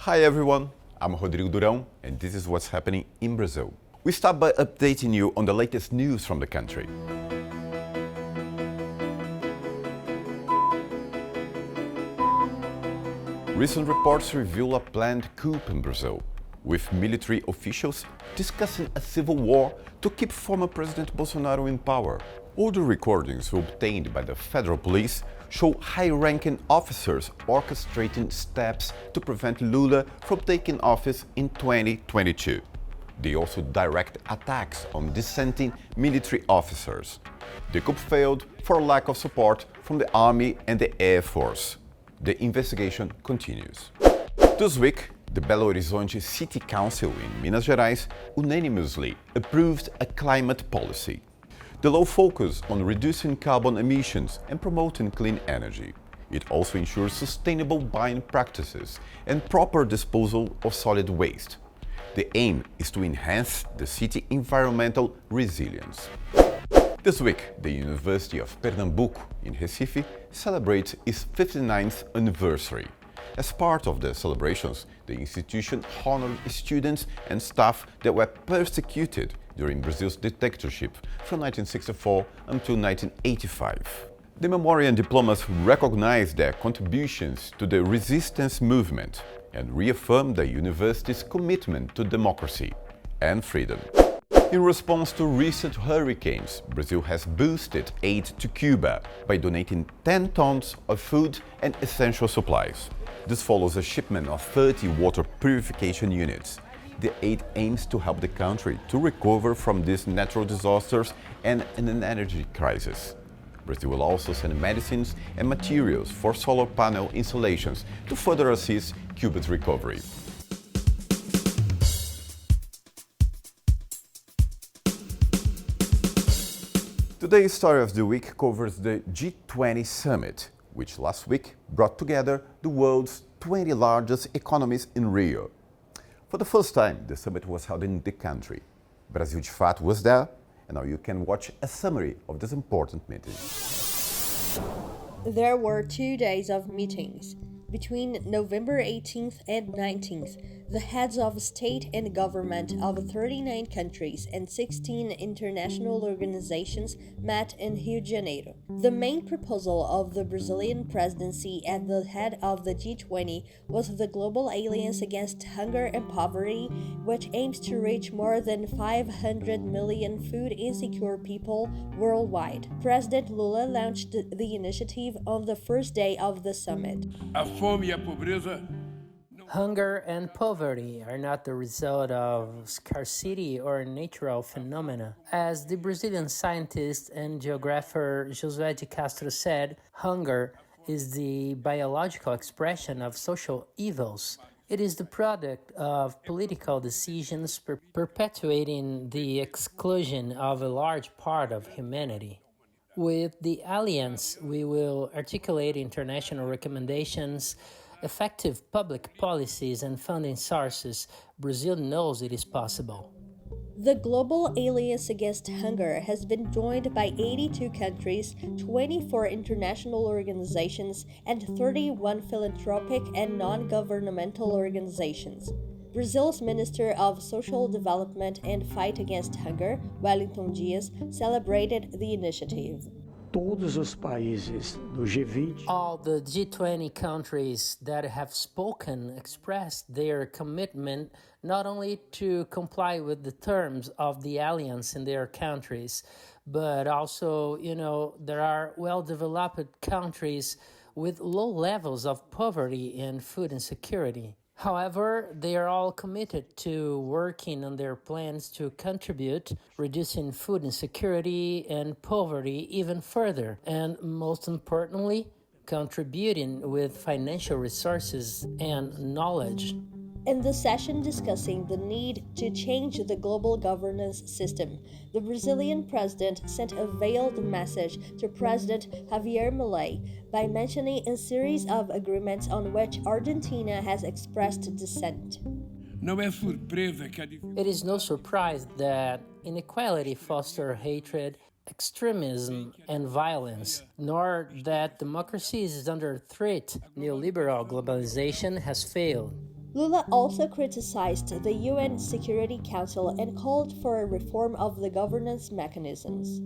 Hi everyone, I'm Rodrigo Durão and this is what's happening in Brazil. We start by updating you on the latest news from the country. Recent reports reveal a planned coup in Brazil, with military officials discussing a civil war to keep former President Bolsonaro in power. Audio recordings obtained by the federal police show high-ranking officers orchestrating steps to prevent Lula from taking office in 2022. They also direct attacks on dissenting military officers. The coup failed for lack of support from the army and the air force. The investigation continues. This week, the Belo Horizonte City Council in Minas Gerais unanimously approved a climate policy. The law focuses on reducing carbon emissions and promoting clean energy. It also ensures sustainable buying practices and proper disposal of solid waste. The aim is to enhance the city's environmental resilience. This week, the University of Pernambuco in Recife celebrates its 59th anniversary. As part of the celebrations, the institution honored students and staff that were persecuted during Brazil's dictatorship from 1964 until 1985. The memorial and diplomas recognize their contributions to the resistance movement and reaffirm the university's commitment to democracy and freedom. In response to recent hurricanes, Brazil has boosted aid to Cuba by donating 10 tons of food and essential supplies. This follows a shipment of 30 water purification units. The aid aims to help the country to recover from these natural disasters and an energy crisis. Brazil will also send medicines and materials for solar panel installations to further assist Cuba's recovery. Today's story of the week covers the G20 summit, which last week brought together the world's 20 largest economies in Rio. For the first time, the summit was held in the country. Brasil de Fato was there, and now you can watch a summary of this important meeting. There were 2 days of meetings. Between November 18th and 19th, the heads of state and government of 39 countries and 16 international organizations met in Rio de Janeiro. The main proposal of the Brazilian presidency at the head of the G20 was the Global Alliance Against Hunger and Poverty, which aims to reach more than 500 million food insecure people worldwide. President Lula launched the initiative on the first day of the summit. Hunger and poverty are not the result of scarcity or natural phenomena. As the Brazilian scientist and geographer José de Castro said, hunger is the biological expression of social evils. It is the product of political decisions perpetuating the exclusion of a large part of humanity. With the Alliance, we will articulate international recommendations, effective public policies, and funding sources. Brazil knows it is possible. The Global Alliance Against Hunger has been joined by 82 countries, 24 international organizations, and 31 philanthropic and non-governmental organizations. Brazil's Minister of Social Development and Fight Against Hunger, Wellington Dias, celebrated the initiative. Todos os países do G20. All the G20 countries that have spoken expressed their commitment not only to comply with the terms of the alliance in their countries, but also, there are well-developed countries with low levels of poverty and food insecurity. However, they are all committed to working on their plans to contribute, reducing food insecurity and poverty even further, and most importantly, contributing with financial resources and knowledge. In the session discussing the need to change the global governance system, the Brazilian president sent a veiled message to President Javier Milei by mentioning a series of agreements on which Argentina has expressed dissent. It is no surprise that inequality fosters hatred, extremism, and violence, nor that democracy is under threat. Neoliberal globalization has failed. Lula also criticized the UN Security Council and called for a reform of the governance mechanisms.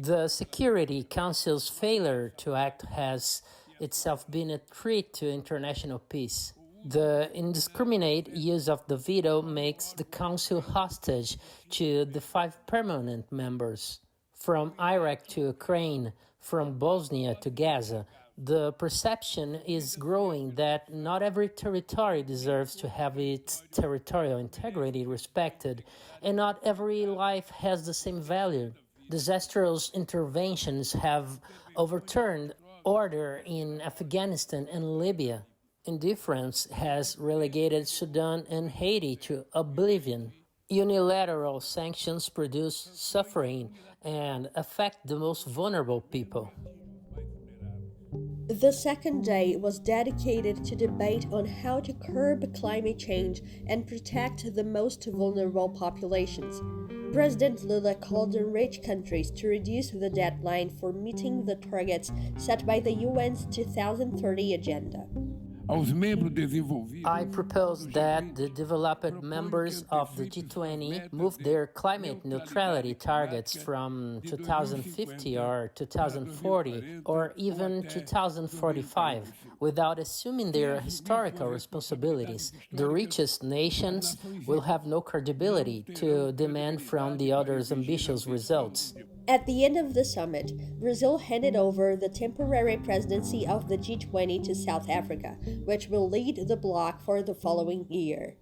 The Security Council's failure to act has itself been a threat to international peace. The indiscriminate use of the veto makes the Council hostage to the 5 permanent members. From Iraq to Ukraine, from Bosnia to Gaza, the perception is growing that not every territory deserves to have its territorial integrity respected, and not every life has the same value. Disastrous interventions have overturned order in Afghanistan and Libya. Indifference has relegated Sudan and Haiti to oblivion. Unilateral sanctions produce suffering and affect the most vulnerable people. The second day was dedicated to debate on how to curb climate change and protect the most vulnerable populations. President Lula called on rich countries to reduce the deadline for meeting the targets set by the UN's 2030 agenda. I propose that the developed members of the G20 move their climate neutrality targets from 2050 or 2040 or even 2045 without assuming their historical responsibilities. The richest nations will have no credibility to demand from the others ambitious results. At the end of the summit, Brazil handed over the temporary presidency of the G20 to South Africa, which will lead the bloc for the following year.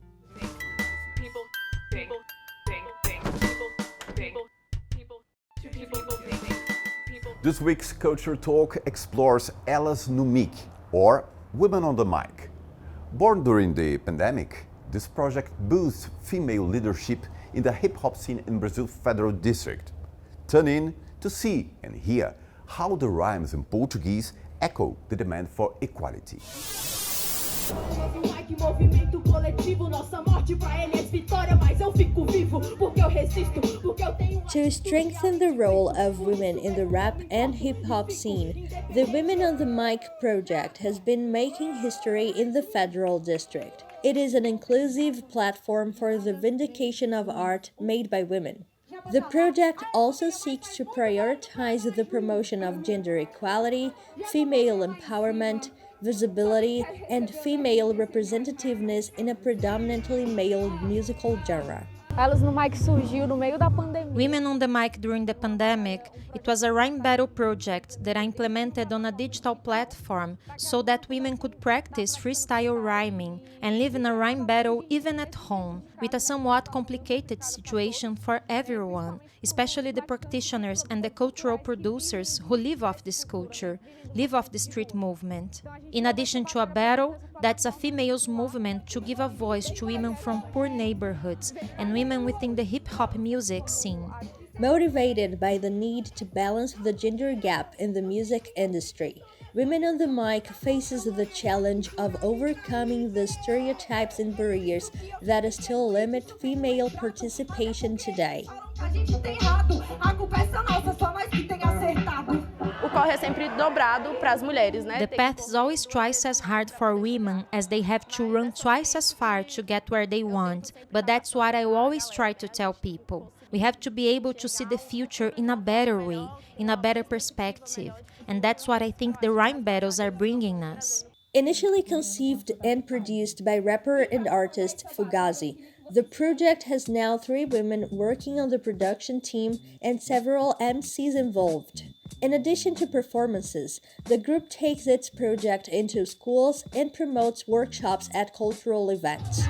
This week's Culture Talk explores Elas no mic, or Women on the Mic. Born during the pandemic, this project boosts female leadership in the hip-hop scene in Brazil's Federal District. Tune in to see and hear how the rhymes in Portuguese echo the demand for equality. To strengthen the role of women in the rap and hip-hop scene, the Women on the Mic project has been making history in the Federal District. It is an inclusive platform for the vindication of art made by women. The project also seeks to prioritize the promotion of gender equality, female empowerment, visibility, and female representativeness in a predominantly male musical genre. Elas no Mic surgiu no meio da pandemia. Women on the Mic during the pandemic, it was a rhyme battle project that I implemented on a digital platform so that women could practice freestyle rhyming and live in a rhyme battle even at home, with a somewhat complicated situation for everyone, especially the practitioners and the cultural producers who live off this culture, live off the street movement. In addition to a battle, that's a females movement to give a voice to women from poor neighborhoods and women within the hip-hop music scene. Motivated by the need to balance the gender gap in the music industry, Women on the Mic faces the challenge of overcoming the stereotypes and barriers that still limit female participation today. O corre é sempre dobrado para as mulheres, né? The path is always twice as hard for women as they have to run twice as far to get where they want, but that's what I always try to tell people. We have to be able to see the future in a better way, in a better perspective, and that's what I think the rhyme battles are bringing us. Initially conceived and produced by rapper and artist Fugazi, the project has now 3 women working on the production team and several MCs involved. In addition to performances, the group takes its project into schools and promotes workshops at cultural events.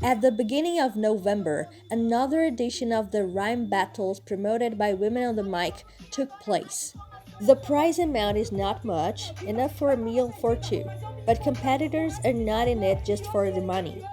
At the beginning of November, another edition of the rhyme battles promoted by Women on the Mic took place. The prize amount is not much, enough for a meal for 2, but competitors are not in it just for the money.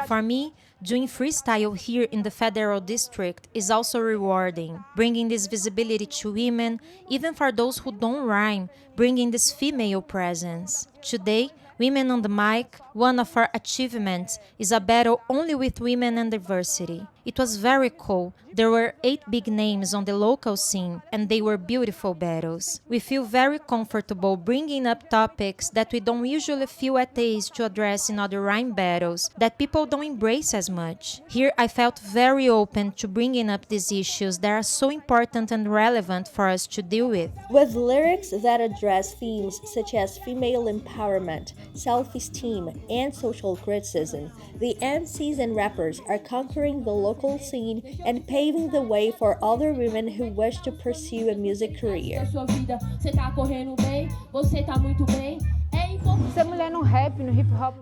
For me, doing freestyle here in the Federal District is also rewarding, bringing this visibility to women, even for those who don't rhyme, bringing this female presence. Today, Women on the Mic, one of our achievements, is a battle only with women and diversity. It was very cool. There were 8 big names on the local scene, and they were beautiful battles. We feel very comfortable bringing up topics that we don't usually feel at ease to address in other rhyme battles, that people don't embrace as much. Here I felt very open to bringing up these issues that are so important and relevant for us to deal with. With lyrics that address themes such as female empowerment, self-esteem, and social criticism, the MCs and rappers are conquering the local scene and paving the way for other women who wish to pursue a music career.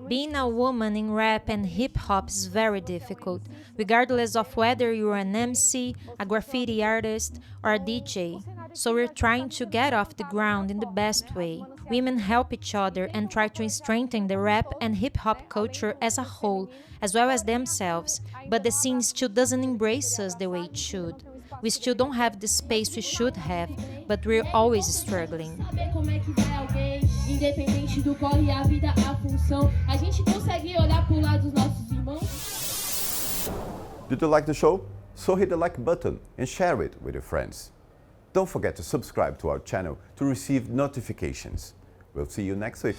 Being a woman in rap and hip-hop is very difficult, regardless of whether you're an MC, a graffiti artist, or a DJ. So we're trying to get off the ground in the best way. Women help each other and try to strengthen the rap and hip-hop culture as a whole, as well as themselves, but the scene still doesn't embrace us the way it should. We still don't have the space we should have, but we're always struggling. Did you like the show? So hit the like button and share it with your friends. Don't forget to subscribe to our channel to receive notifications. We'll see you next week.